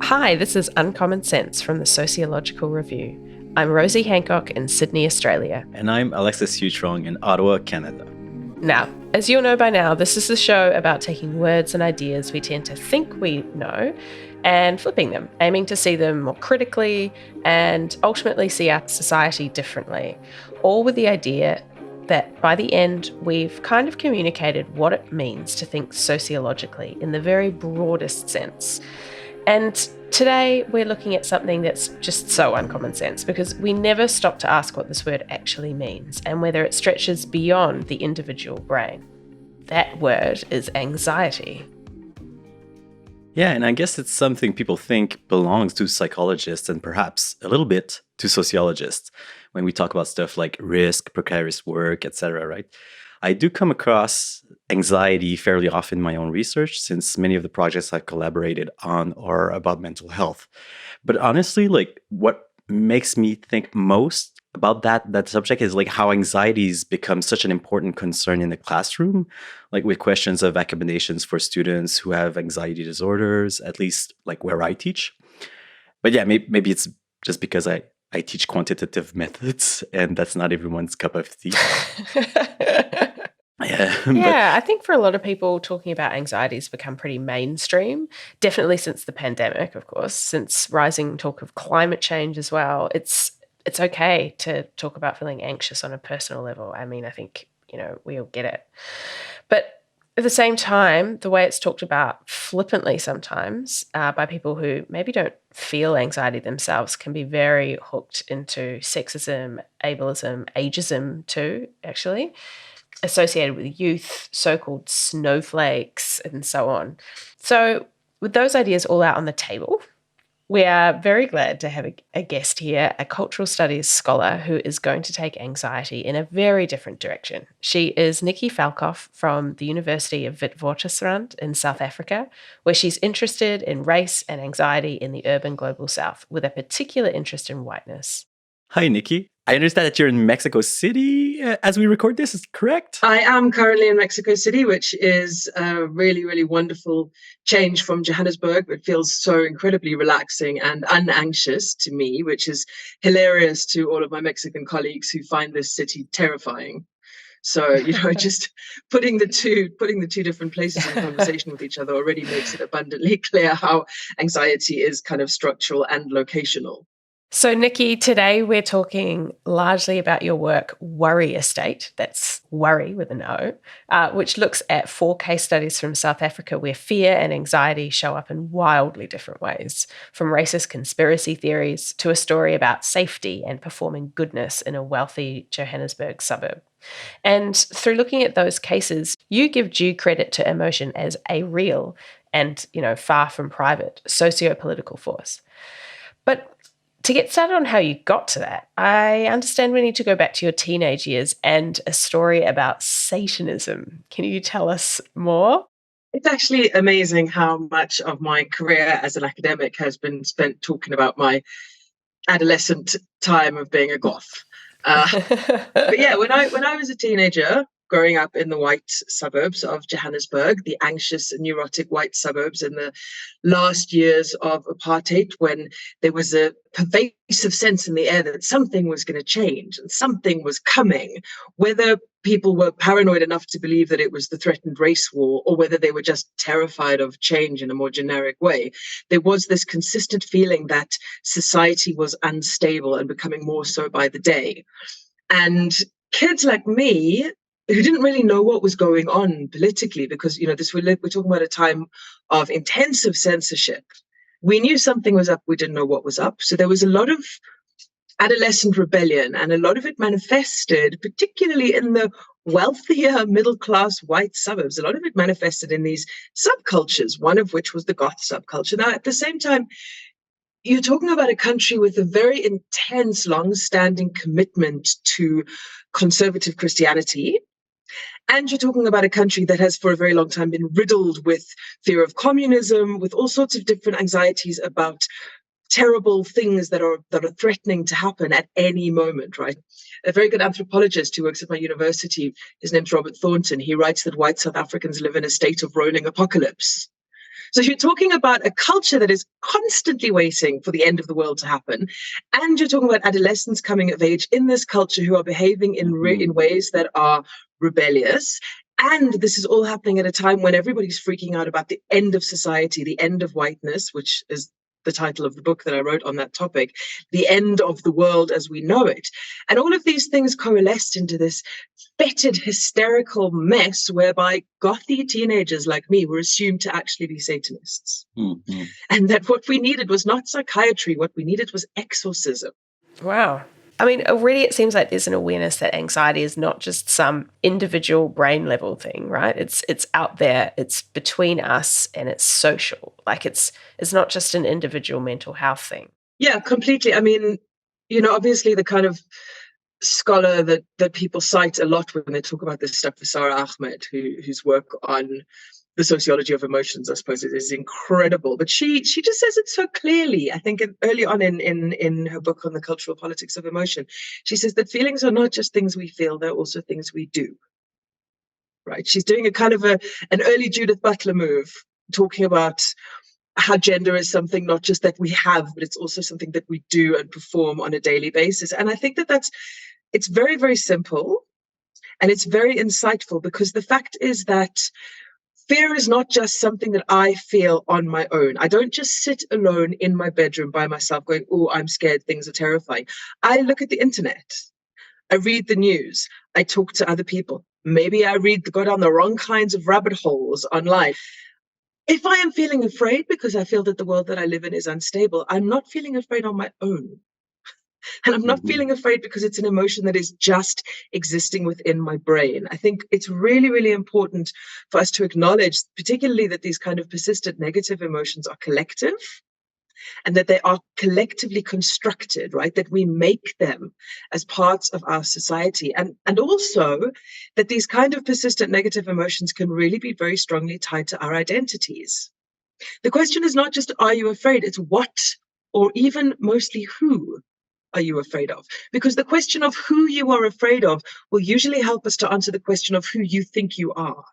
Hi, this is Uncommon Sense from the Sociological Review. I'm Rosie Hancock in Sydney, Australia. And I'm Alexis Hutrong in Ottawa, Canada. Now, as you'll know by now, this is a show about taking words and ideas we tend to think we know and flipping them, aiming to see them more critically and ultimately see our society differently, all with the idea that by the end, we've kind of communicated what it means to think sociologically in the very broadest sense. And today we're looking at something that's just so uncommon sense because we never stop to ask what this word actually means and whether it stretches beyond the individual brain. That word is anxiety. Yeah, and I guess it's something people think belongs to psychologists and perhaps a little bit to sociologists when we talk about stuff like risk, precarious work, etc., right? I do come across anxiety fairly often in my own research since many of the projects I've collaborated on are about mental health. But honestly, what makes me think most about that subject is how anxieties become such an important concern in the classroom, with questions of accommodations for students who have anxiety disorders, at least where I teach. But yeah, maybe it's just because I teach quantitative methods and that's not everyone's cup of tea. Yeah, I think for a lot of people, talking about anxiety has become pretty mainstream, definitely since the pandemic, of course, since rising talk of climate change as well. It's okay to talk about feeling anxious on a personal level. I mean, I think, we all get it. But at the same time, the way it's talked about flippantly sometimes by people who maybe don't feel anxiety themselves can be very hooked into sexism, ableism, ageism too, actually, associated with youth, so-called snowflakes, and so on. So with those ideas all out on the table, we are very glad to have a guest here, a cultural studies scholar who is going to take anxiety in a very different direction. She is Nicky Falkof from the University of Witwatersrand in South Africa, where she's interested in race and anxiety in the urban global South, with a particular interest in whiteness. Hi, Nicky. I understand that you're in Mexico City as we record this, is correct? I am currently in Mexico City, which is a really, really wonderful change from Johannesburg. It feels so incredibly relaxing and unanxious to me, which is hilarious to all of my Mexican colleagues who find this city terrifying. So, just putting the two different places in conversation with each other already makes it abundantly clear how anxiety is kind of structural and locational. So, Nicky, today we're talking largely about your work, Worrier State, that's worry with an O, which looks at 4 case studies from South Africa where fear and anxiety show up in wildly different ways, from racist conspiracy theories to a story about safety and performing goodness in a wealthy Johannesburg suburb. And through looking at those cases, you give due credit to emotion as a real and, far from private socio-political force. But to get started on how you got to that, I understand we need to go back to your teenage years and a story about Satanism. Can you tell us more? It's actually amazing how much of my career as an academic has been spent talking about my adolescent time of being a goth. But yeah, when I was a teenager, growing up in the white suburbs of Johannesburg, the anxious, neurotic white suburbs in the last years of apartheid, when there was a pervasive sense in the air that something was going to change and something was coming, whether people were paranoid enough to believe that it was the threatened race war or whether they were just terrified of change in a more generic way. There was this consistent feeling that society was unstable and becoming more so by the day. And kids like me, who didn't really know what was going on politically, because we're talking about a time of intensive censorship. We knew something was up, we didn't know what was up. So there was a lot of adolescent rebellion, and a lot of it manifested, particularly in the wealthier middle-class white suburbs. A lot of it manifested in these subcultures, one of which was the goth subculture. Now, at the same time, you're talking about a country with a very intense, long-standing commitment to conservative Christianity. And you're talking about a country that has for a very long time been riddled with fear of communism, with all sorts of different anxieties about terrible things that are threatening to happen at any moment, right? A very good anthropologist who works at my university, his name's Robert Thornton, he writes that white South Africans live in a state of rolling apocalypse. So you're talking about a culture that is constantly waiting for the end of the world to happen. And you're talking about adolescents coming of age in this culture who are behaving in ways that are rebellious. And this is all happening at a time when everybody's freaking out about the end of society, the end of whiteness, which is the title of the book that I wrote on that topic, the end of the world as we know it. And all of these things coalesced into this fetid, hysterical mess whereby gothy teenagers like me were assumed to actually be Satanists. Mm-hmm. And that what we needed was not psychiatry, what we needed was exorcism. Wow. I mean, already it seems like there's an awareness that anxiety is not just some individual brain level thing, right? It's out there, it's between us, and it's social. Like it's not just an individual mental health thing. Yeah, completely. I mean, obviously the kind of scholar that people cite a lot when they talk about this stuff is Sarah Ahmed, whose work on the sociology of emotions, I suppose, it is incredible. But she just says it so clearly. I think early on in her book on the cultural politics of emotion, she says that feelings are not just things we feel, they're also things we do. Right? She's doing a kind of an early Judith Butler move, talking about how gender is something not just that we have, but it's also something that we do and perform on a daily basis. And I think it's very, very simple and it's very insightful, because the fact is that fear is not just something that I feel on my own. I don't just sit alone in my bedroom by myself going, oh, I'm scared, things are terrifying. I look at the internet. I read the news. I talk to other people. Maybe I go down the wrong kinds of rabbit holes online. If I am feeling afraid because I feel that the world that I live in is unstable, I'm not feeling afraid on my own. And I'm not feeling afraid because it's an emotion that is just existing within my brain. I think it's really, really important for us to acknowledge, particularly that these kind of persistent negative emotions are collective and that they are collectively constructed, right? That we make them as parts of our society. And also that these kind of persistent negative emotions can really be very strongly tied to our identities. The question is not just, are you afraid? It's what, or even mostly who, are you afraid of? Because the question of who you are afraid of will usually help us to answer the question of who you think you are.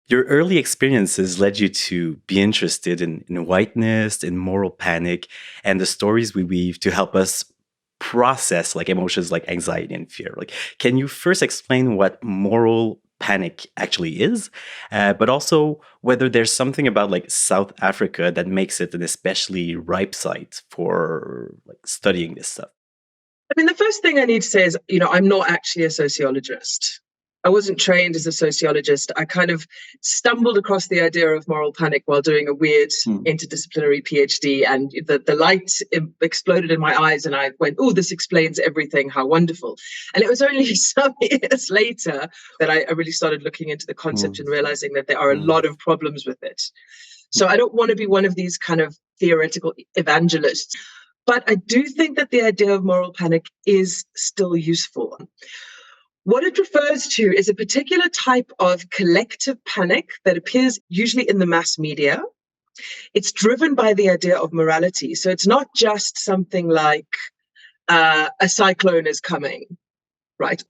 Your early experiences led you to be interested in whiteness, in moral panic, and the stories we weave to help us process like emotions like anxiety and fear. Like, can you first explain what moral panic actually is, but also whether there's something about like South Africa that makes it an especially ripe site for like studying this stuff? I mean, the first thing I need to say is, I'm not actually a sociologist. I wasn't trained as a sociologist. I kind of stumbled across the idea of moral panic while doing a weird interdisciplinary PhD, and the light exploded in my eyes and I went, oh, this explains everything. How wonderful. And it was only some years later that I really started looking into the concept and realizing that there are a lot of problems with it. So I don't want to be one of these kind of theoretical evangelists. But I do think that the idea of moral panic is still useful. What it refers to is a particular type of collective panic that appears usually in the mass media. It's driven by the idea of morality. So it's not just something like a cyclone is coming, right?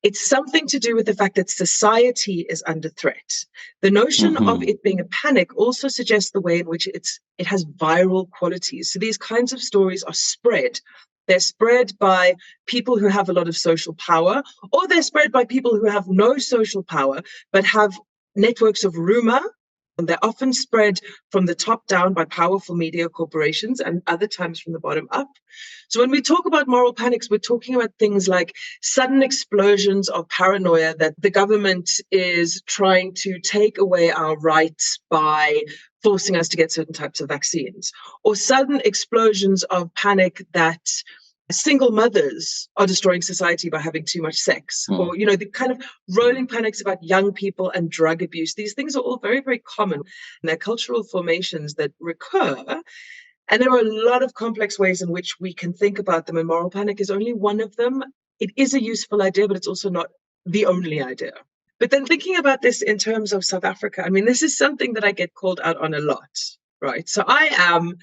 It's something to do with the fact that society is under threat. The notion of it being a panic also suggests the way in which it has viral qualities. So these kinds of stories are spread. They're spread by people who have a lot of social power, or they're spread by people who have no social power, but have networks of rumor. And they're often spread from the top down by powerful media corporations and other times from the bottom up. So when we talk about moral panics, we're talking about things like sudden explosions of paranoia that the government is trying to take away our rights by forcing us to get certain types of vaccines, or sudden explosions of panic that single mothers are destroying society by having too much sex, or, the kind of rolling panics about young people and drug abuse. These things are all very, very common, and they're cultural formations that recur. And there are a lot of complex ways in which we can think about them, and moral panic is only one of them. It is a useful idea, but it's also not the only idea. But then thinking about this in terms of South Africa, I mean, this is something that I get called out on a lot, right? So I am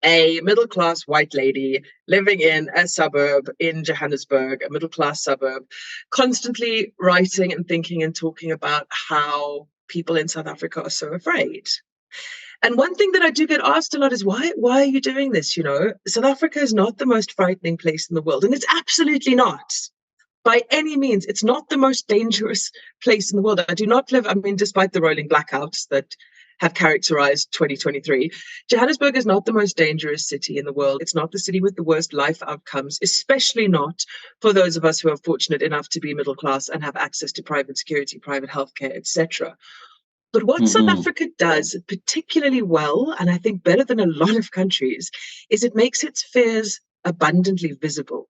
a middle-class white lady living in a suburb in Johannesburg, a middle-class suburb, constantly writing and thinking and talking about how people in South Africa are so afraid. And one thing that I do get asked a lot is, why are you doing this? South Africa is not the most frightening place in the world. And it's absolutely not. By any means, it's not the most dangerous place in the world. I do not live, despite the rolling blackouts that have characterized 2023, Johannesburg is not the most dangerous city in the world. It's not the city with the worst life outcomes, especially not for those of us who are fortunate enough to be middle class and have access to private security, private healthcare, etc. But what South Africa does particularly well, and I think better than a lot of countries, is it makes its fears abundantly visible.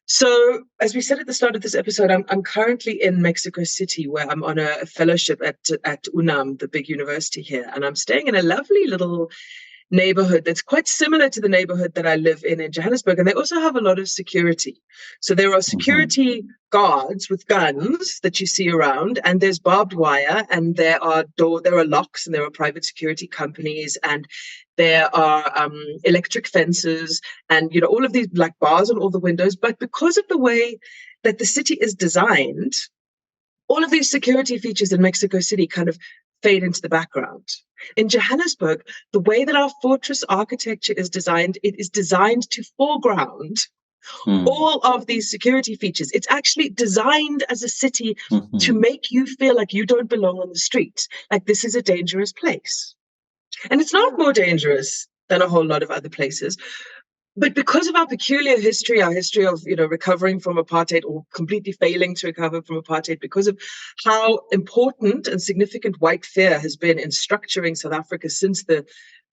So, as we said at the start of this episode, I'm currently in Mexico City, where I'm on a fellowship at UNAM, the big university here, and I'm staying in a lovely little neighborhood that's quite similar to the neighborhood that I live in Johannesburg. And they also have a lot of security. So there are security guards with guns that you see around, and there's barbed wire, and there are locks, and there are private security companies, and there are electric fences, and all of these black bars on all the windows. But because of the way that the city is designed, all of these security features in Mexico City kind of fade into the background. In Johannesburg, the way that our fortress architecture is designed, it is designed to foreground all of these security features. It's actually designed as a city to make you feel like you don't belong on the street, like this is a dangerous place. And it's not more dangerous than a whole lot of other places. But because of our peculiar history, our history of recovering from apartheid or completely failing to recover from apartheid, because of how important and significant white fear has been in structuring South Africa since the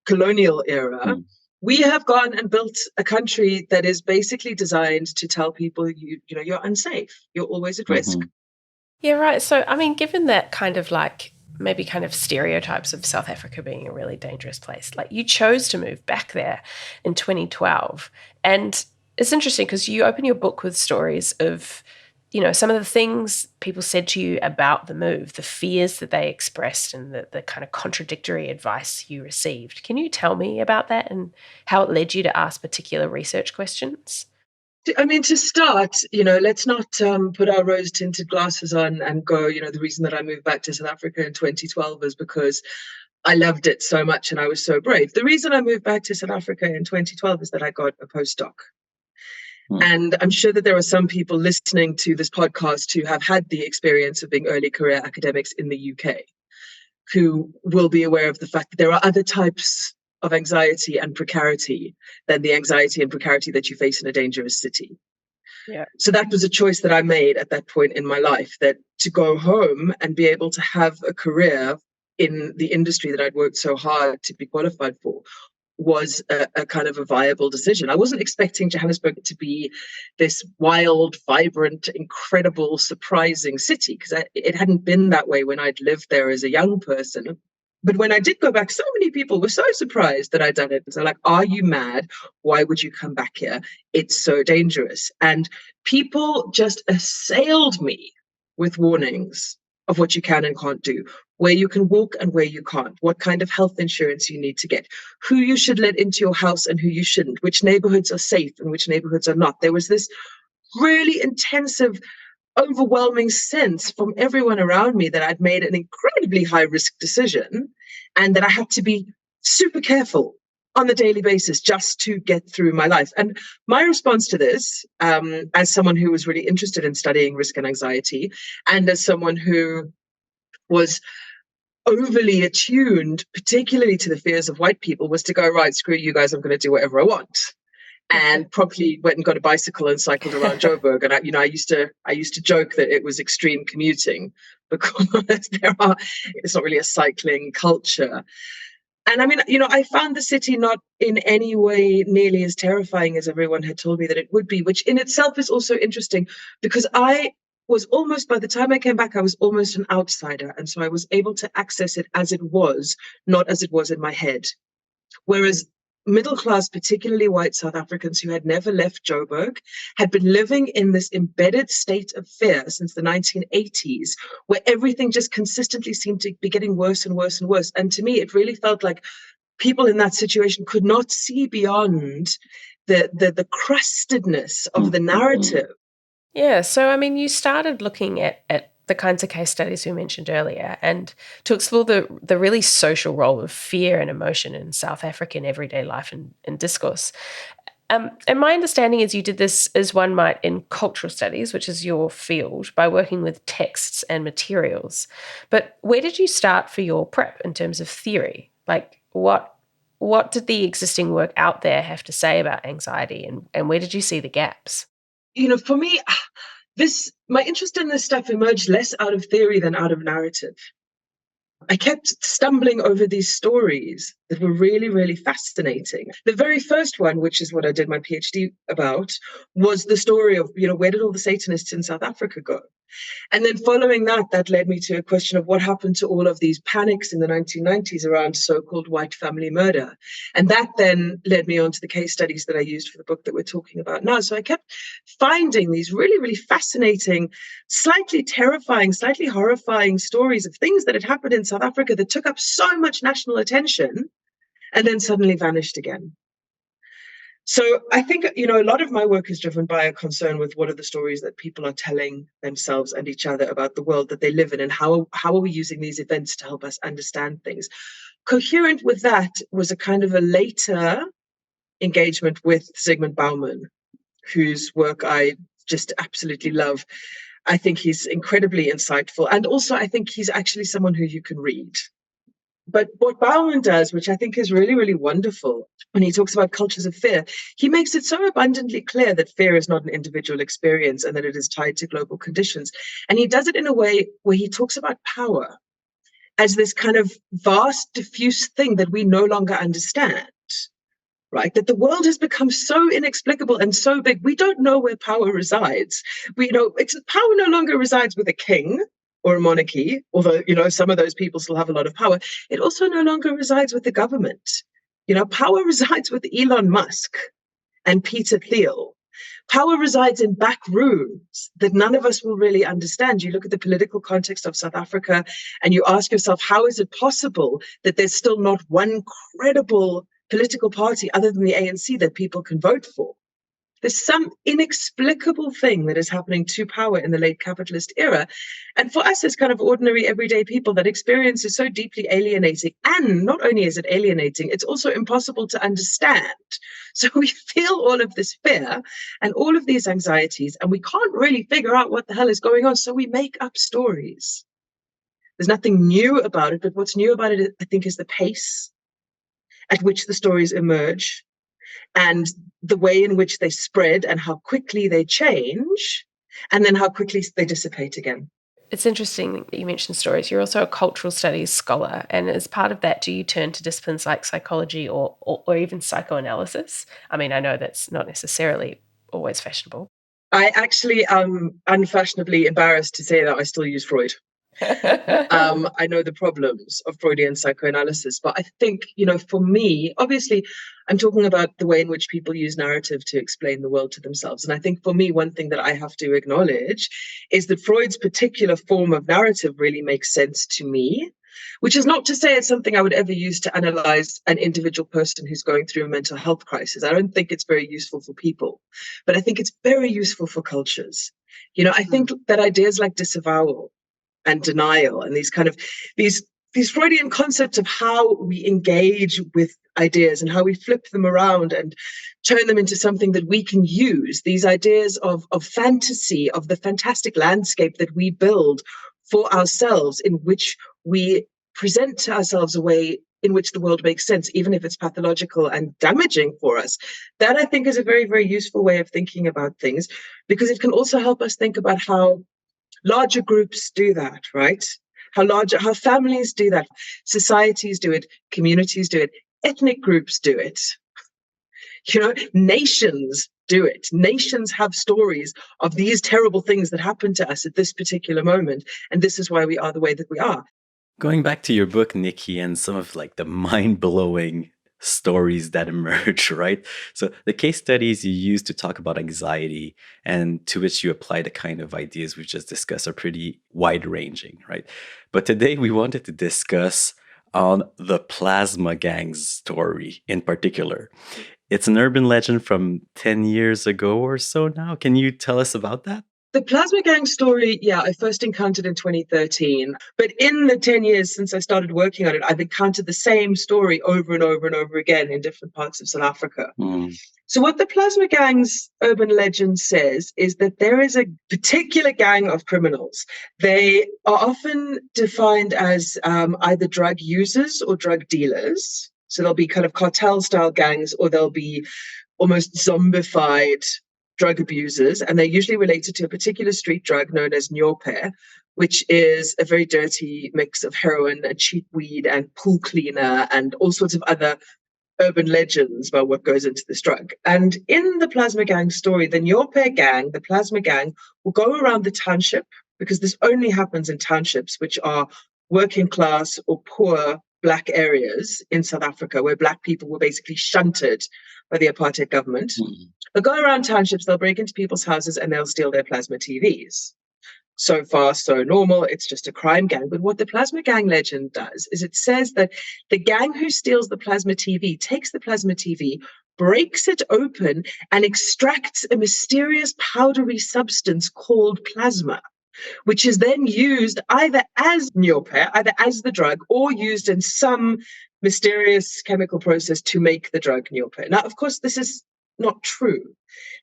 colonial era, we have gone and built a country that is basically designed to tell people you're unsafe, you're always at risk. Yeah, right. So, given that maybe stereotypes of South Africa being a really dangerous place, like you chose to move back there in 2012. And it's interesting because you open your book with stories of, some of the things people said to you about the move, the fears that they expressed, and the kind of contradictory advice you received. Can you tell me about that and how it led you to ask particular research questions? To start, let's not put our rose-tinted glasses on and go, the reason that I moved back to South Africa in 2012 is because I loved it so much and I was so brave. The reason I moved back to South Africa in 2012 is that I got a postdoc. And I'm sure that there are some people listening to this podcast who have had the experience of being early career academics in the UK, who will be aware of the fact that there are other types of anxiety and precarity than the anxiety and precarity that you face in a dangerous city. Yeah. So that was a choice that I made at that point in my life, that to go home and be able to have a career in the industry that I'd worked so hard to be qualified for was a kind of a viable decision. I wasn't expecting Johannesburg to be this wild, vibrant, incredible, surprising city, because it hadn't been that way when I'd lived there as a young person. But when I did go back, so many people were so surprised that I'd done it. So like, are you mad? Why would you come back here? It's so dangerous. And people just assailed me with warnings of what you can and can't do, where you can walk and where you can't, what kind of health insurance you need to get, who you should let into your house and who you shouldn't, which neighborhoods are safe and which neighborhoods are not. There was this really intensive, overwhelming sense from everyone around me that I'd made an incredibly high risk decision and that I had to be super careful on a daily basis just to get through my life. And my response to this, as someone who was really interested in studying risk and anxiety, and as someone who was overly attuned, particularly to the fears of white people, was to go, right, screw you guys, I'm going to do whatever I want. And promptly went and got a bicycle and cycled around Joburg. And I used to joke that it was extreme commuting because it's not really a cycling culture. And I found the city not in any way nearly as terrifying as everyone had told me that it would be, which in itself is also interesting because I was almost, by the time I came back, I was almost an outsider. And so I was able to access it as it was, not as it was in my head. Whereas middle class, particularly white South Africans who had never left Joburg, had been living in this embedded state of fear since the 1980s, where everything just consistently seemed to be getting worse and worse and worse. And to me, it really felt like people in that situation could not see beyond the crustedness of the narrative. Yeah. So, you started looking at the kinds of case studies we mentioned earlier and to explore the really social role of fear and emotion in South African everyday life and discourse. And my understanding is you did this as one might in cultural studies, which is your field, by working with texts and materials. But where did you start for your prep in terms of theory? Like what did the existing work out there have to say about anxiety, and where did you see the gaps? For me, my interest in this stuff emerged less out of theory than out of narrative. I kept stumbling over these stories that were really, really fascinating. The very first one, which is what I did my PhD about, was the story of, where did all the Satanists in South Africa go? And then following that led me to a question of what happened to all of these panics in the 1990s around so-called white family murder. And that then led me on to the case studies that I used for the book that we're talking about now. So I kept finding these really, really fascinating, slightly terrifying, slightly horrifying stories of things that had happened in South Africa that took up so much national attention and then suddenly vanished again. So I think, a lot of my work is driven by a concern with what are the stories that people are telling themselves and each other about the world that they live in, and how are we using these events to help us understand things. Coherent with that was a kind of a later engagement with Zygmunt Bauman, whose work I just absolutely love. I think he's incredibly insightful. And also, I think he's actually someone who you can read. But what Bauman does, which I think is really, really wonderful, when he talks about cultures of fear, he makes it so abundantly clear that fear is not an individual experience and that it is tied to global conditions. And he does it in a way where he talks about power as this kind of vast, diffuse thing that we no longer understand, right? That the world has become so inexplicable and so big, we don't know where power resides. Power no longer resides with a king or a monarchy, although, some of those people still have a lot of power. It also no longer resides with the government. Power resides with Elon Musk and Peter Thiel. Power resides in back rooms that none of us will really understand. You look at the political context of South Africa and you ask yourself, how is it possible that there's still not one credible political party other than the ANC that people can vote for? There's some inexplicable thing that is happening to power in the late capitalist era. And for us as kind of ordinary, everyday people, that experience is so deeply alienating. And not only is it alienating, it's also impossible to understand. So we feel all of this fear and all of these anxieties, and we can't really figure out what the hell is going on. So we make up stories. There's nothing new about it, but what's new about it, I think, is the pace at which the stories emerge, and the way in which they spread and how quickly they change, and then how quickly they dissipate again. It's interesting that you mentioned stories. You're also a cultural studies scholar. And as part of that, do you turn to disciplines like psychology or even psychoanalysis? I mean, I know that's not necessarily always fashionable. I actually am unfashionably embarrassed to say that I still use Freud. I know the problems of Freudian psychoanalysis, but I think, for me, obviously, I'm talking about the way in which people use narrative to explain the world to themselves. And I think for me, one thing that I have to acknowledge is that Freud's particular form of narrative really makes sense to me, which is not to say it's something I would ever use to analyze an individual person who's going through a mental health crisis. I don't think it's very useful for people, but I think it's very useful for cultures. I think that ideas like disavowal and denial and these Freudian concepts of how we engage with ideas and how we flip them around and turn them into something that we can use, these ideas of fantasy, of the fantastic landscape that we build for ourselves, in which we present to ourselves a way in which the world makes sense, even if it's pathological and damaging for us. That, I think, is a very, very useful way of thinking about things, because it can also help us think about how larger groups do that, right? How families do that, societies do it, communities do it, ethnic groups do it. Nations do it. Nations have stories of these terrible things that happen to us at this particular moment, and this is why we are the way that we are. Going back to your book, Nicky, and some of the mind-blowing stories that emerge, right? So the case studies you use to talk about anxiety and to which you apply the kind of ideas we just discussed are pretty wide-ranging, right? But today we wanted to discuss on the plasma gang's story in particular. It's an urban legend from 10 years ago or so now. Can you tell us about that? The plasma gang story, I first encountered in 2013. But in the 10 years since I started working on it, I've encountered the same story over and over and over again in different parts of South Africa. So what the plasma gang's urban legend says is that there is a particular gang of criminals. They are often defined as either drug users or drug dealers. So there'll be kind of cartel-style gangs, or they'll be almost zombified drug abusers, and they're usually related to a particular street drug known as nyope, which is a very dirty mix of heroin and cheap weed and pool cleaner and all sorts of other urban legends about what goes into this drug. And in the plasma gang story, the nyope gang, the plasma gang, will go around the township, because this only happens in townships, which are working class or poor Black areas in South Africa, where Black people were basically shunted by the apartheid government. They'll go around townships, they'll break into people's houses, and they'll steal their plasma TVs. So far, so normal. It's just a crime gang. But what the plasma gang legend does is it says that the gang who steals the plasma TV takes the plasma TV, breaks it open, and extracts a mysterious powdery substance called plasma, which is then used either as nyope, either as the drug, or used in some mysterious chemical process to make the drug nyope. Now, of course, this is not true.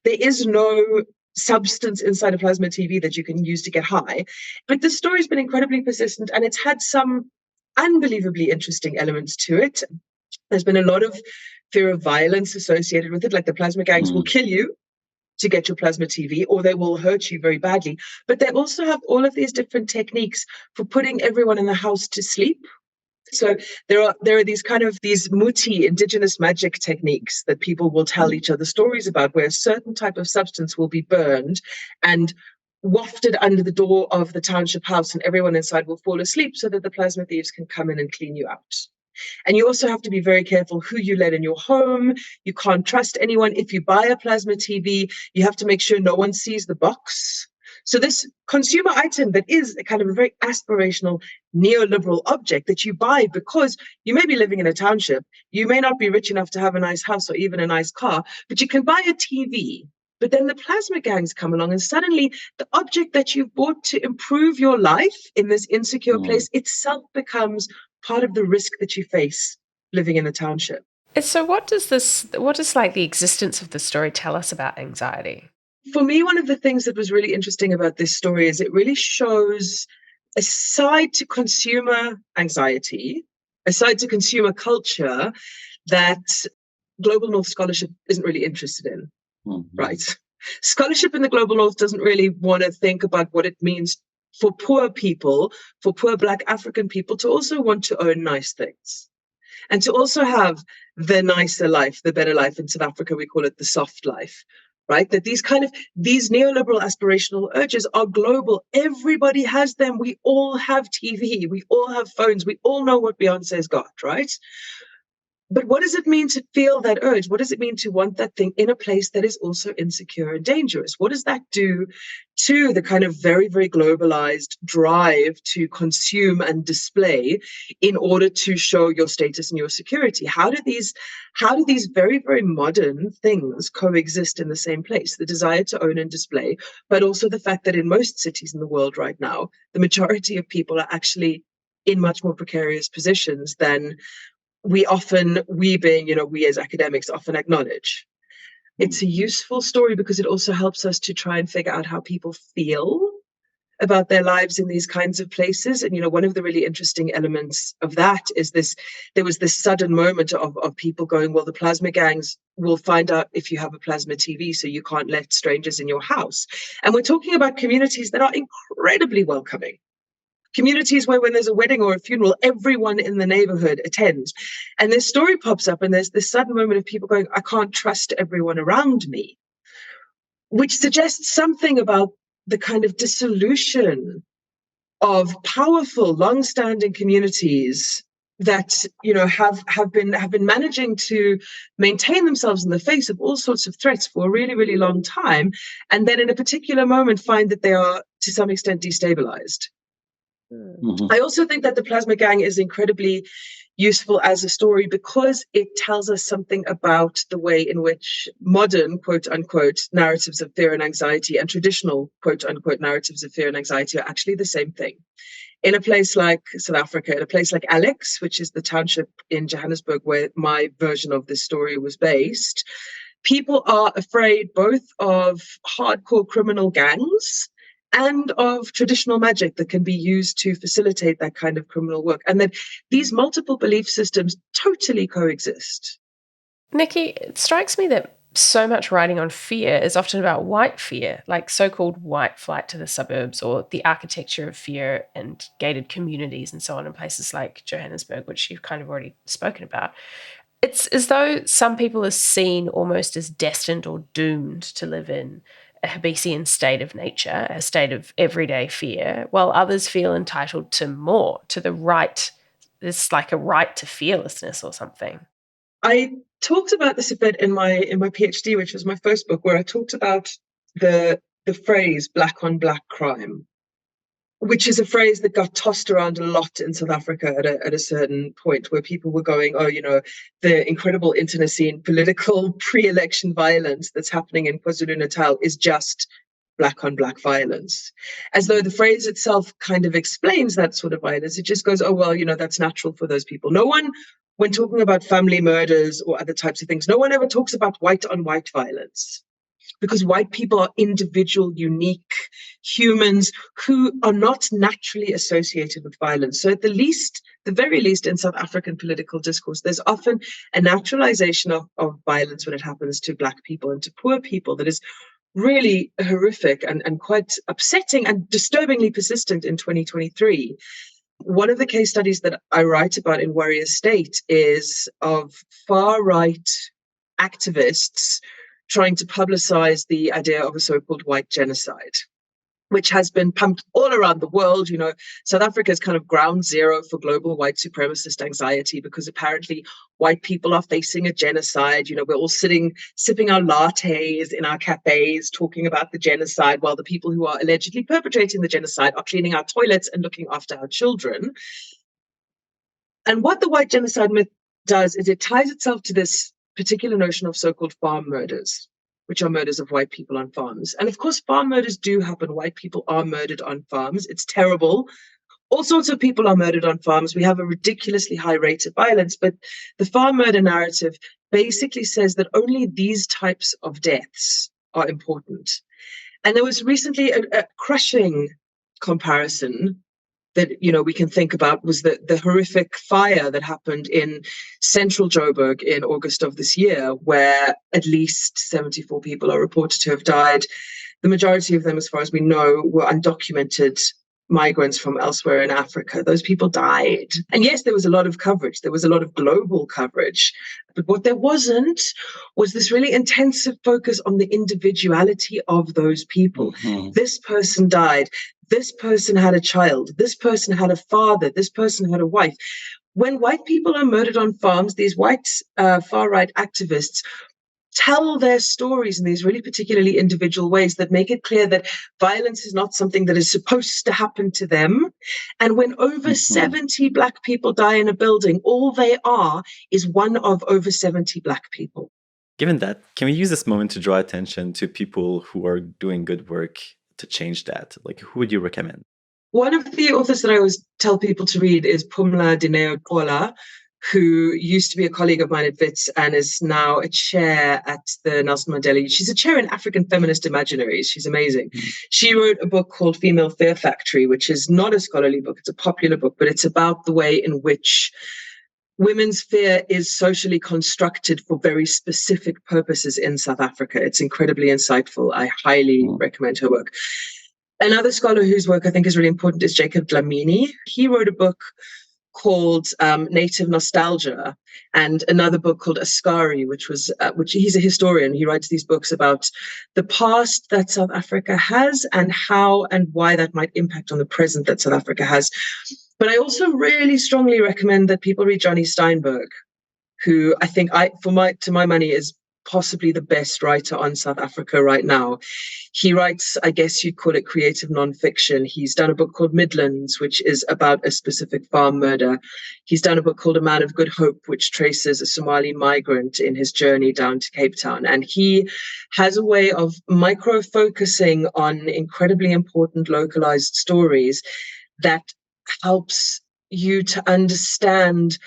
There is no substance inside a plasma TV that you can use to get high. But this story's been incredibly persistent, and it's had some unbelievably interesting elements to it. There's been a lot of fear of violence associated with it, like the plasma gangs will kill you to get your plasma TV, or they will hurt you very badly. But they also have all of these different techniques for putting everyone in the house to sleep. So there are these muti, indigenous magic techniques that people will tell each other stories about, where a certain type of substance will be burned and wafted under the door of the township house, and everyone inside will fall asleep so that the plasma thieves can come in and clean you out. And you also have to be very careful who you let in your home. You can't trust anyone. If you buy a plasma TV, you have to make sure no one sees the box. So this consumer item that is a kind of a very aspirational neoliberal object that you buy because you may be living in a township, you may not be rich enough to have a nice house or even a nice car, but you can buy a TV. But then the plasma gangs come along, and suddenly the object that you've bought to improve your life in this insecure place itself becomes part of the risk that you face living in a township. So what does like the existence of the story tell us about anxiety? For me, one of the things that was really interesting about this story is it really shows a side to consumer anxiety, a side to consumer culture that Global North scholarship isn't really interested in, right? Scholarship in the Global North doesn't really want to think about what it means for poor people, for poor Black African people to also want to own nice things and to also have the nicer life, the better life. In South Africa, we call it the soft life, right? That these neoliberal aspirational urges are global. Everybody has them. We all have TV. We all have phones. We all know what Beyonce's got, right? But what does it mean to feel that urge? What does it mean to want that thing in a place that is also insecure and dangerous? What does that do to the kind of very, very globalized drive to consume and display in order to show your status and your security? How do these very, very modern things coexist in the same place? The desire to own and display, but also the fact that in most cities in the world right now, the majority of people are actually in much more precarious positions than we as academics often acknowledge. It's a useful story because it also helps us to try and figure out how people feel about their lives in these kinds of places. And, one of the really interesting elements of that is there was this sudden moment of people going, well, the plasma gangs will find out if you have a plasma TV, so you can't let strangers in your house. And we're talking about communities that are incredibly welcoming. Communities where when there's a wedding or a funeral, everyone in the neighborhood attends. And this story pops up and there's this sudden moment of people going, I can't trust everyone around me, which suggests something about the kind of dissolution of powerful, long-standing communities that, have been managing to maintain themselves in the face of all sorts of threats for a really, really long time. And then in a particular moment find that they are to some extent destabilized. Mhm. I also think that the Plasma Gang is incredibly useful as a story because it tells us something about the way in which modern, quote unquote, narratives of fear and anxiety and traditional, quote unquote, narratives of fear and anxiety are actually the same thing. In a place like South Africa, in a place like Alex, which is the township in Johannesburg where my version of this story was based, people are afraid both of hardcore criminal gangs and of traditional magic that can be used to facilitate that kind of criminal work. And that these multiple belief systems totally coexist. Nicky, it strikes me that so much writing on fear is often about white fear, like so-called white flight to the suburbs or the architecture of fear and gated communities and so on in places like Johannesburg, which you've kind of already spoken about. It's as though some people are seen almost as destined or doomed to live in a Hobbesian state of nature, a state of everyday fear, while others feel entitled to more, to the right. It's like a right to fearlessness or something. I talked about this a bit in my PhD, which was my first book, where I talked about the phrase black on black crime, which is a phrase that got tossed around a lot in South Africa at a certain point, where people were going, oh, the incredible internecine political pre-election violence that's happening in KwaZulu-Natal is just black on black violence, as though the phrase itself kind of explains that sort of violence. It just goes, oh, well, that's natural for those people. No one, when talking about family murders or other types of things, no one ever talks about white on white violence, because white people are individual, unique humans who are not naturally associated with violence. So at the very least in South African political discourse, there's often a naturalization of violence when it happens to Black people and to poor people that is really horrific and quite upsetting and disturbingly persistent in 2023. One of the case studies that I write about in Worrier State is of far-right activists trying to publicize the idea of a so-called white genocide, which has been pumped all around the world. South Africa is kind of ground zero for global white supremacist anxiety because apparently white people are facing a genocide. We're all sipping our lattes in our cafes, talking about the genocide, while the people who are allegedly perpetrating the genocide are cleaning our toilets and looking after our children. And what the white genocide myth does is it ties itself to this particular notion of so-called farm murders, which are murders of white people on farms. And of course, farm murders do happen. White people are murdered on farms. It's terrible. All sorts of people are murdered on farms. We have a ridiculously high rate of violence, but the farm murder narrative basically says that only these types of deaths are important. And there was recently a crushing comparison that we can think about was the horrific fire that happened in central Joburg in August of this year, where at least 74 people are reported to have died. The majority of them, as far as we know, were undocumented migrants from elsewhere in Africa. Those people died. And yes, there was a lot of coverage. There was a lot of global coverage. But what there wasn't was this really intensive focus on the individuality of those people. Mm-hmm. This person died. This person had a child. This person had a father. This person had a wife. When white people are murdered on farms, these white far-right activists tell their stories in these really particularly individual ways that make it clear that violence is not something that is supposed to happen to them. And when over 70 Black people die in a building, all they are is one of over 70 Black people. Given that, can we use this moment to draw attention to people who are doing good work to change that? Like, who would you recommend? One of the authors that I always tell people to read is Phumla Dineo-Qola, who used to be a colleague of mine at WITS and is now a chair at the Nelson Mandela. She's a chair in African Feminist Imaginaries. She's amazing. Mm-hmm. She wrote a book called Female Fear Factory, which is not a scholarly book. It's a popular book, but it's about the way in which women's fear is socially constructed for very specific purposes in South Africa. It's incredibly insightful. I highly recommend her work. Another scholar whose work I think is really important is Jacob Dlamini. He wrote a book called Native Nostalgia, and another book called Askari, which he's a historian. He writes these books about the past that South Africa has and how and why that might impact on the present that South Africa has. But I also really strongly recommend that people read Johnny Steinberg, who I think to my money is possibly the best writer on South Africa right now. He writes, I guess you'd call it creative nonfiction. He's done a book called Midlands, which is about a specific farm murder. He's done a book called A Man of Good Hope, which traces a Somali migrant in his journey down to Cape Town. And he has a way of micro-focusing on incredibly important localized stories that helps you to understand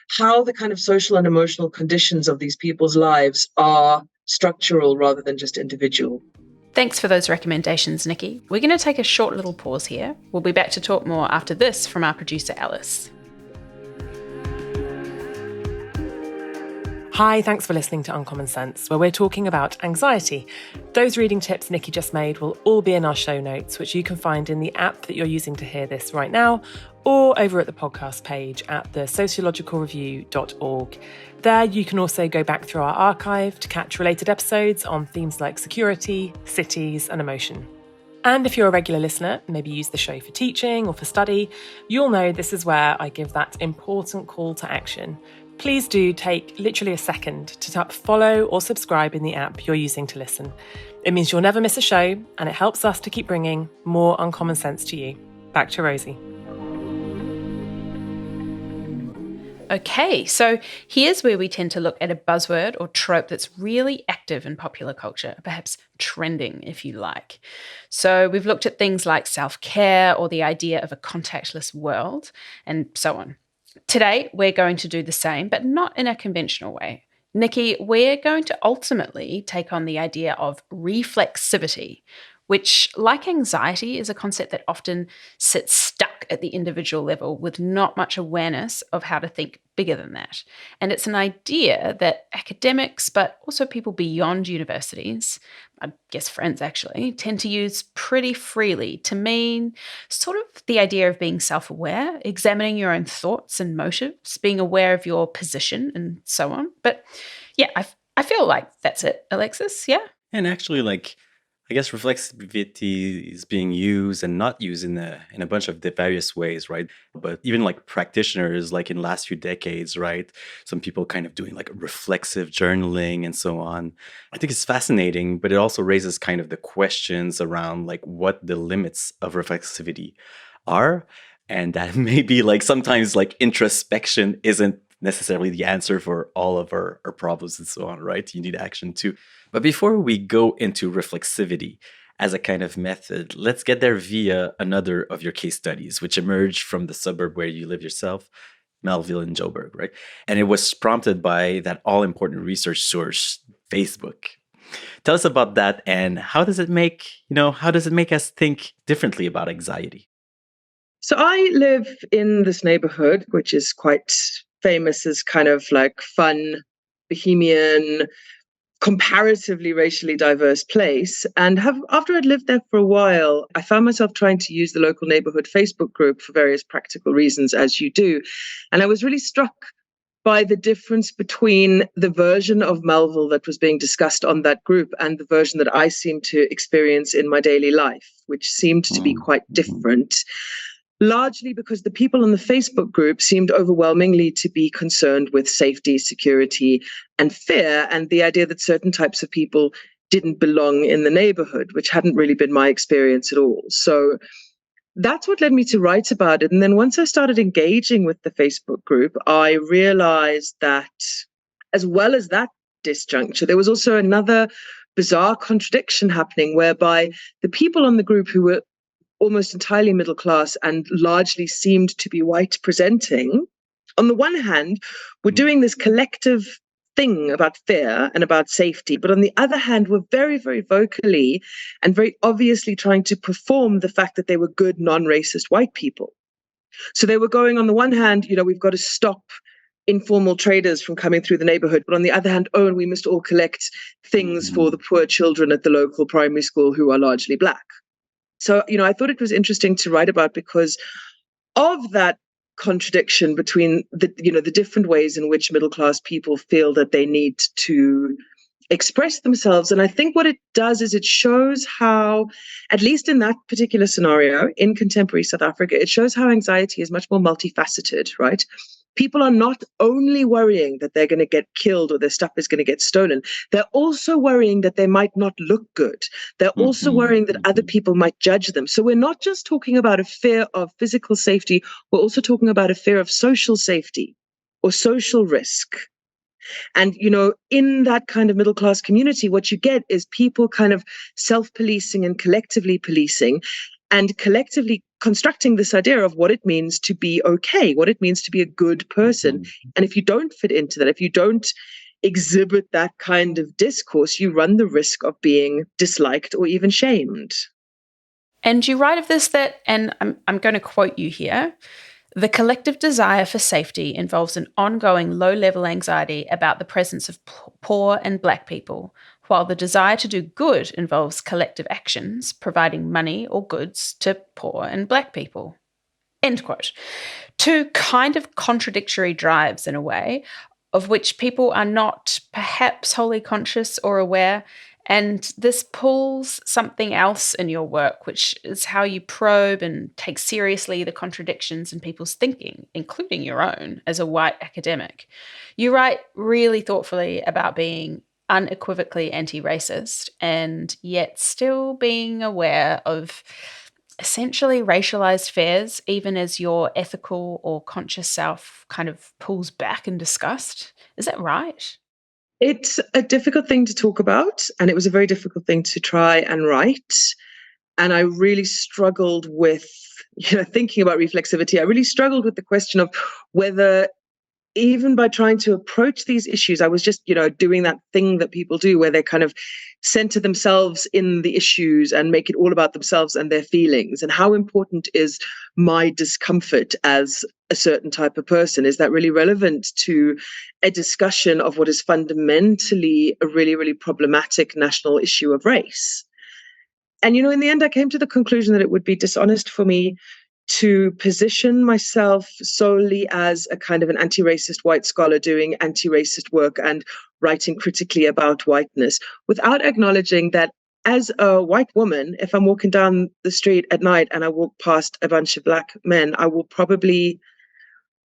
how the kind of social and emotional conditions of these people's lives are structural rather than just individual. Thanks for those recommendations, Nicky. We're going to take a short little pause here. We'll be back to talk more after this from our producer, Alice. Hi, thanks for listening to Uncommon Sense, where we're talking about anxiety. Those reading tips Nicky just made will all be in our show notes, which you can find in the app that you're using to hear this right now, or over at the podcast page at the sociologicalreview.org. There you can also go back through our archive to catch related episodes on themes like security, cities, and emotion. And if you're a regular listener, maybe use the show for teaching or for study, you'll know this is where I give that important call to action. Please do take literally a second to tap follow or subscribe in the app you're using to listen. It means you'll never miss a show, and it helps us to keep bringing more Uncommon Sense to you. Back to Rosie. Okay, so here's where we tend to look at a buzzword or trope that's really active in popular culture, perhaps trending, if you like. So we've looked at things like self-care or the idea of a contactless world, and so on. Today, we're going to do the same, but not in a conventional way. Nicky, we're going to ultimately take on the idea of reflexivity, which, like anxiety, is a concept that often sits stuck at the individual level with not much awareness of how to think bigger than that. And it's an idea that academics, but also people beyond universities, I guess friends actually, tend to use pretty freely to mean sort of the idea of being self-aware, examining your own thoughts and motives, being aware of your position and so on. But yeah, I feel like that's it, Alexis, yeah? And actually, I guess reflexivity is being used and not used in a bunch of the various ways, right? But even practitioners, in last few decades, right? Some people kind of doing reflexive journaling and so on. I think it's fascinating, but it also raises kind of the questions around what the limits of reflexivity are. And that maybe sometimes introspection isn't necessarily the answer for all of our problems and so on, right? You need action too. But before we go into reflexivity as a kind of method, let's get there via another of your case studies, which emerged from the suburb where you live yourself, Melville in Joburg, right? And it was prompted by that all-important research source, Facebook. Tell us about that, and how does it make us think differently about anxiety? So I live in this neighborhood, which is quite famous as kind of fun, bohemian, comparatively racially diverse place. And after I'd lived there for a while, I found myself trying to use the local neighborhood Facebook group for various practical reasons, as you do. And I was really struck by the difference between the version of Melville that was being discussed on that group and the version that I seemed to experience in my daily life, which seemed to be quite different. Largely because the people in the Facebook group seemed overwhelmingly to be concerned with safety, security, and fear, and the idea that certain types of people didn't belong in the neighborhood, which hadn't really been my experience at all. So that's what led me to write about it. And then once I started engaging with the Facebook group, I realized that as well as that disjuncture, there was also another bizarre contradiction happening whereby the people on the group who were almost entirely middle class and largely seemed to be white presenting, on the one hand, were doing this collective thing about fear and about safety, but on the other hand, were very, very vocally and very obviously trying to perform the fact that they were good, non-racist white people. So they were going, on the one hand, we've got to stop informal traders from coming through the neighborhood, but on the other hand, and we must all collect things for the poor children at the local primary school who are largely Black. So, I thought it was interesting to write about because of that contradiction between the different ways in which middle class people feel that they need to express themselves. And I think what it does is it shows how, at least in that particular scenario in contemporary South Africa, it shows how anxiety is much more multifaceted, right? People are not only worrying that they're going to get killed or their stuff is going to get stolen. They're also worrying that they might not look good. They're also worrying that other people might judge them. So we're not just talking about a fear of physical safety. We're also talking about a fear of social safety or social risk. And, in that kind of middle class community, what you get is people kind of self-policing and collectively policing and collectively constructing this idea of what it means to be okay, what it means to be a good person. And if you don't fit into that, if you don't exhibit that kind of discourse, you run the risk of being disliked or even shamed. And you write of this that, and I'm going to quote you here, the collective desire for safety involves an ongoing low-level anxiety about the presence of poor and Black people, while the desire to do good involves collective actions, providing money or goods to poor and Black people. End quote. Two kind of contradictory drives in a way, of which people are not perhaps wholly conscious or aware. And this pulls something else in your work, which is how you probe and take seriously the contradictions in people's thinking, including your own as a white academic. You write really thoughtfully about being unequivocally anti-racist and yet still being aware of essentially racialized fears, even as your ethical or conscious self kind of pulls back in disgust. Is that right? It's a difficult thing to talk about, and it was a very difficult thing to try and write. And I really struggled with, thinking about reflexivity, I really struggled with the question of whether, even by trying to approach these issues, I was just, doing that thing that people do where they kind of center themselves in the issues and make it all about themselves and their feelings. And how important is my discomfort as a certain type of person? Is that really relevant to a discussion of what is fundamentally a really, really problematic national issue of race? And, in the end, I came to the conclusion that it would be dishonest for me to position myself solely as a kind of an anti-racist white scholar doing anti-racist work and writing critically about whiteness without acknowledging that as a white woman, if I'm walking down the street at night and I walk past a bunch of Black men, I will probably,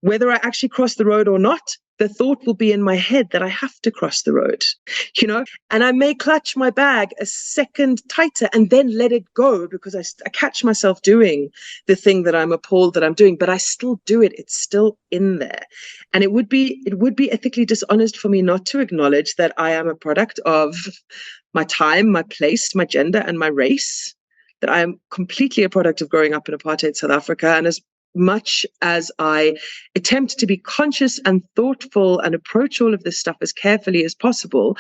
whether I actually cross the road or not, the thought will be in my head that I have to cross the road, and I may clutch my bag a second tighter and then let it go because I catch myself doing the thing that I'm appalled that I'm doing, but I still do it. It's still in there. And it would be ethically dishonest for me not to acknowledge that I am a product of my time, my place, my gender, and my race, that I am completely a product of growing up in apartheid South Africa. And as much as I attempt to be conscious and thoughtful and approach all of this stuff as carefully as possible,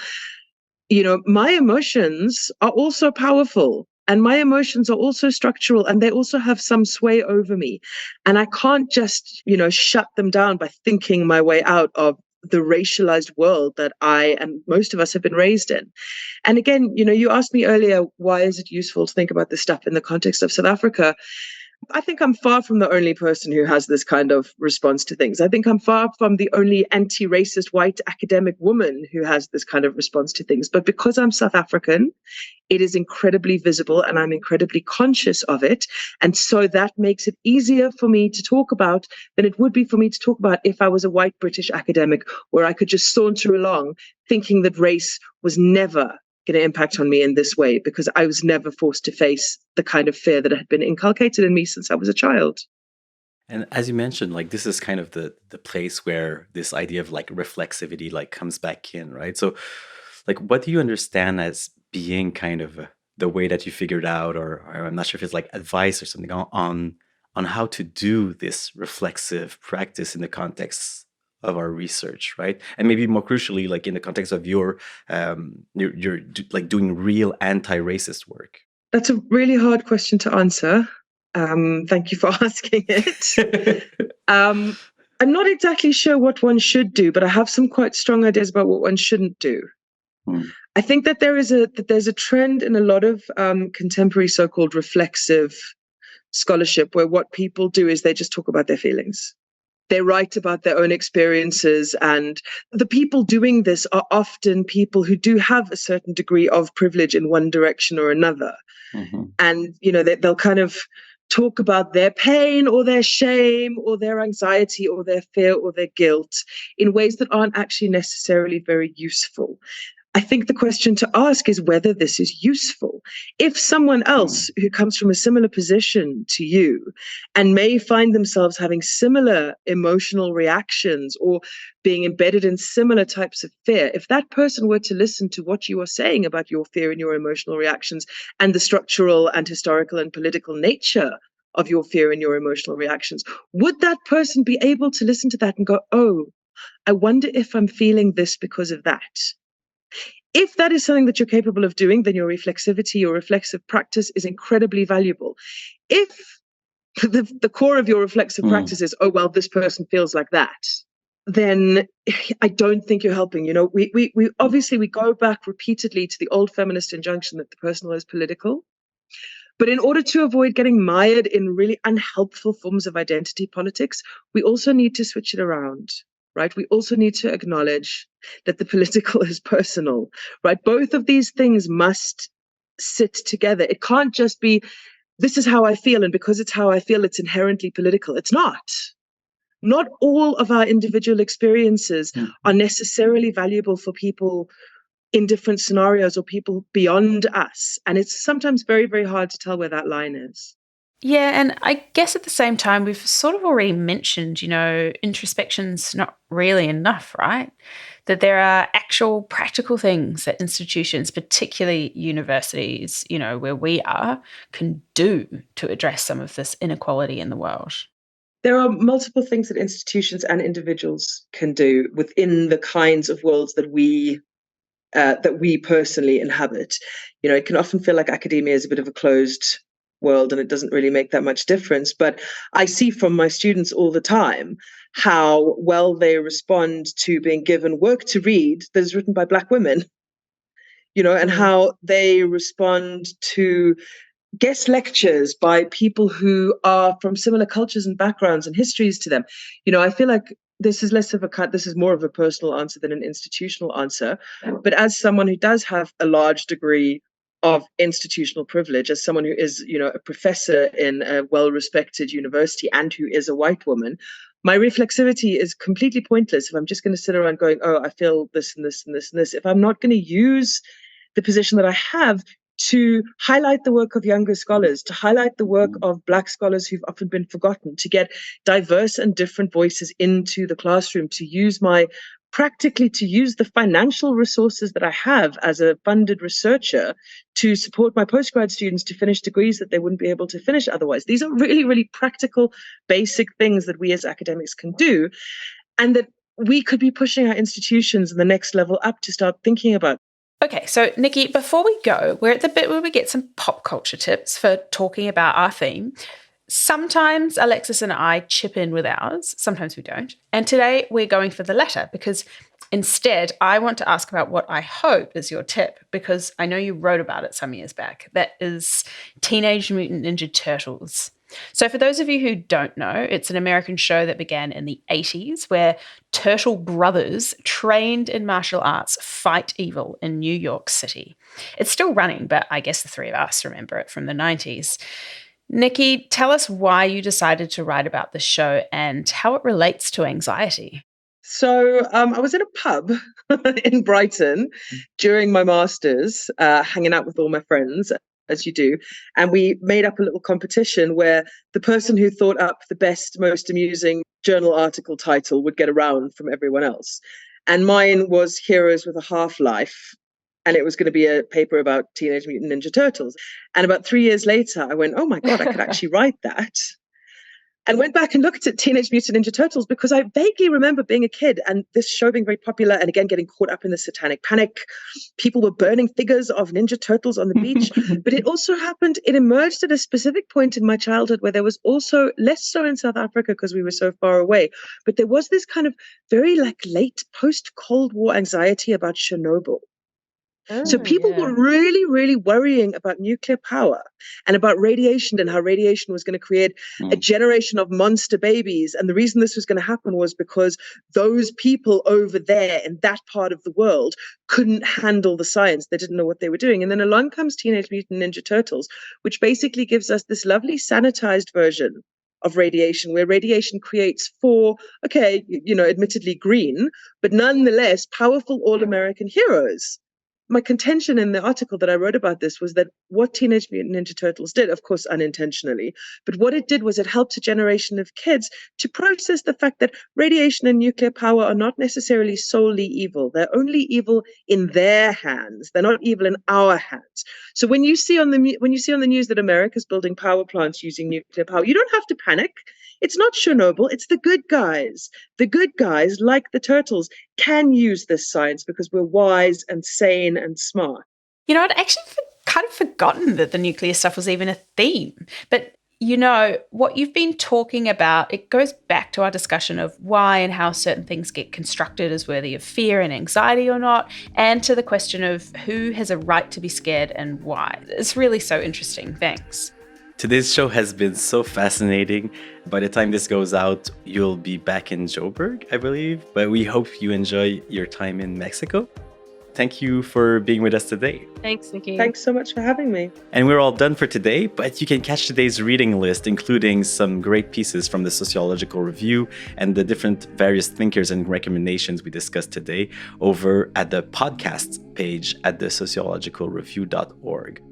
my emotions are also powerful and my emotions are also structural and they also have some sway over me. And I can't just, shut them down by thinking my way out of the racialized world that I and most of us have been raised in. And again, you asked me earlier, why is it useful to think about this stuff in the context of South Africa? I think I'm far from the only person who has this kind of response to things. I think I'm far from the only anti-racist white academic woman who has this kind of response to things. But because I'm South African, it is incredibly visible and I'm incredibly conscious of it. And so that makes it easier for me to talk about than it would be for me to talk about if I was a white British academic where I could just saunter along thinking that race was never going to impact on me in this way because I was never forced to face the kind of fear that had been inculcated in me since I was a child. And as you mentioned, this is kind of the place where this idea of reflexivity comes back in, right? So what do you understand as being kind of the way that you figured out, or I'm not sure if it's advice or something on how to do this reflexive practice in the context of our research, right? And maybe more crucially, in the context of your doing real anti-racist work. That's a really hard question to answer. Thank you for asking it. I'm not exactly sure what one should do, but I have some quite strong ideas about what one shouldn't do. I think that there's a trend in a lot of contemporary so-called reflexive scholarship where what people do is they just talk about their feelings. They write about their own experiences, and the people doing this are often people who do have a certain degree of privilege in one direction or another. And, they'll kind of talk about their pain or their shame or their anxiety or their fear or their guilt in ways that aren't actually necessarily very useful. I think the question to ask is whether this is useful. If someone else who comes from a similar position to you and may find themselves having similar emotional reactions or being embedded in similar types of fear, if that person were to listen to what you are saying about your fear and your emotional reactions and the structural and historical and political nature of your fear and your emotional reactions, would that person be able to listen to that and go, oh, I wonder if I'm feeling this because of that? If that is something that you're capable of doing, then your reflexivity, your reflexive practice is incredibly valuable. If the core of your reflexive practice is, oh, well, this person feels like that, then I don't think you're helping. You know, we obviously we go back repeatedly to the old feminist injunction that the personal is political. But in order to avoid getting mired in really unhelpful forms of identity politics, we also need to switch it around, right? We also need to acknowledge that the political is personal, right? Both of these things must sit together. It can't just be, this is how I feel, and because it's how I feel, it's inherently political. It's not. Not all of our individual experiences are necessarily valuable for people in different scenarios or people beyond us. And it's sometimes very, very hard to tell where that line is. Yeah, and I guess at the same time, we've sort of already mentioned, introspection's not really enough, right? That there are actual practical things that institutions, particularly universities, where we are, can do to address some of this inequality in the world. There are multiple things that institutions and individuals can do within the kinds of worlds that we personally inhabit. It can often feel like academia is a bit of a closed world and it doesn't really make that much difference. But I see from my students all the time how well they respond to being given work to read that is written by Black women, and how they respond to guest lectures by people who are from similar cultures and backgrounds and histories to them. I feel like this is more of a personal answer than an institutional answer. But as someone who does have a large degree of institutional privilege, as someone who is, a professor in a well-respected university and who is a white woman, my reflexivity is completely pointless if I'm just going to sit around going, oh, I feel this and this and this and this. If I'm not going to use the position that I have to highlight the work of younger scholars, to highlight the work of Black scholars who've often been forgotten, to get diverse and different voices into the classroom, to use the financial resources that I have as a funded researcher to support my postgrad students to finish degrees that they wouldn't be able to finish otherwise. These are really, really practical, basic things that we as academics can do, and that we could be pushing our institutions in the next level up to start thinking about. Okay, so Nicky, before we go, we're at the bit where we get some pop culture tips for talking about our theme. Sometimes Alexis and I chip in with ours, sometimes we don't. And today we're going for the latter because instead I want to ask about what I hope is your tip, because I know you wrote about it some years back. That is Teenage Mutant Ninja Turtles. So for those of you who don't know, it's an American show that began in the 80s where turtle brothers trained in martial arts fight evil in New York City. It's still running, but I guess the three of us remember it from the 90s. Nicky, tell us why you decided to write about this show and how it relates to anxiety. So I was in a pub in Brighton during my master's, hanging out with all my friends, as you do. And we made up a little competition where the person who thought up the best, most amusing journal article title would get a round from everyone else. And mine was Heroes with a Half-Life. And it was going to be a paper about Teenage Mutant Ninja Turtles. And about 3 years later, I went, oh my God, I could actually write that. And went back and looked at Teenage Mutant Ninja Turtles because I vaguely remember being a kid and this show being very popular and again getting caught up in the satanic panic. People were burning figures of Ninja Turtles on the beach. But it also it emerged at a specific point in my childhood where there was also, less so in South Africa because we were so far away, but there was this kind of very late post-Cold War anxiety about Chernobyl. So people were really, really worrying about nuclear power and about radiation and how radiation was going to create a generation of monster babies. And the reason this was going to happen was because those people over there in that part of the world couldn't handle the science. They didn't know what they were doing. And then along comes Teenage Mutant Ninja Turtles, which basically gives us this lovely sanitized version of radiation, where radiation creates four, admittedly green, but nonetheless powerful all-American heroes. My contention in the article that I wrote about this was that what Teenage Mutant Ninja Turtles did, of course unintentionally, but what it did was it helped a generation of kids to process the fact that radiation and nuclear power are not necessarily solely evil. They're only evil in their hands. They're not evil in our hands. So when you see on the news that America's building power plants using nuclear power, you don't have to panic. It's not Chernobyl. It's the good guys. The good guys, like the turtles, can use this science because we're wise and sane and smart. You know, I'd actually kind of forgotten that the nuclear stuff was even a theme. But, you know, what you've been talking about, it goes back to our discussion of why and how certain things get constructed as worthy of fear and anxiety or not, and to the question of who has a right to be scared and why. It's really so interesting. Thanks. Today's show has been so fascinating. By the time this goes out, you'll be back in Joburg, I believe. But we hope you enjoy your time in Mexico. Thank you for being with us today. Thanks, Nicky. Thanks so much for having me. And we're all done for today, but you can catch today's reading list, including some great pieces from the Sociological Review and the different various thinkers and recommendations we discussed today, over at the podcast page at the sociologicalreview.org.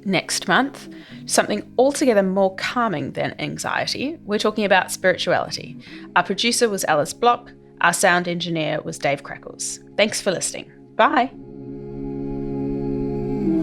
Next month, something altogether more calming than anxiety. We're talking about spirituality. Our producer was Alice Block. Our sound engineer was Dave Crackles. Thanks for listening. Bye.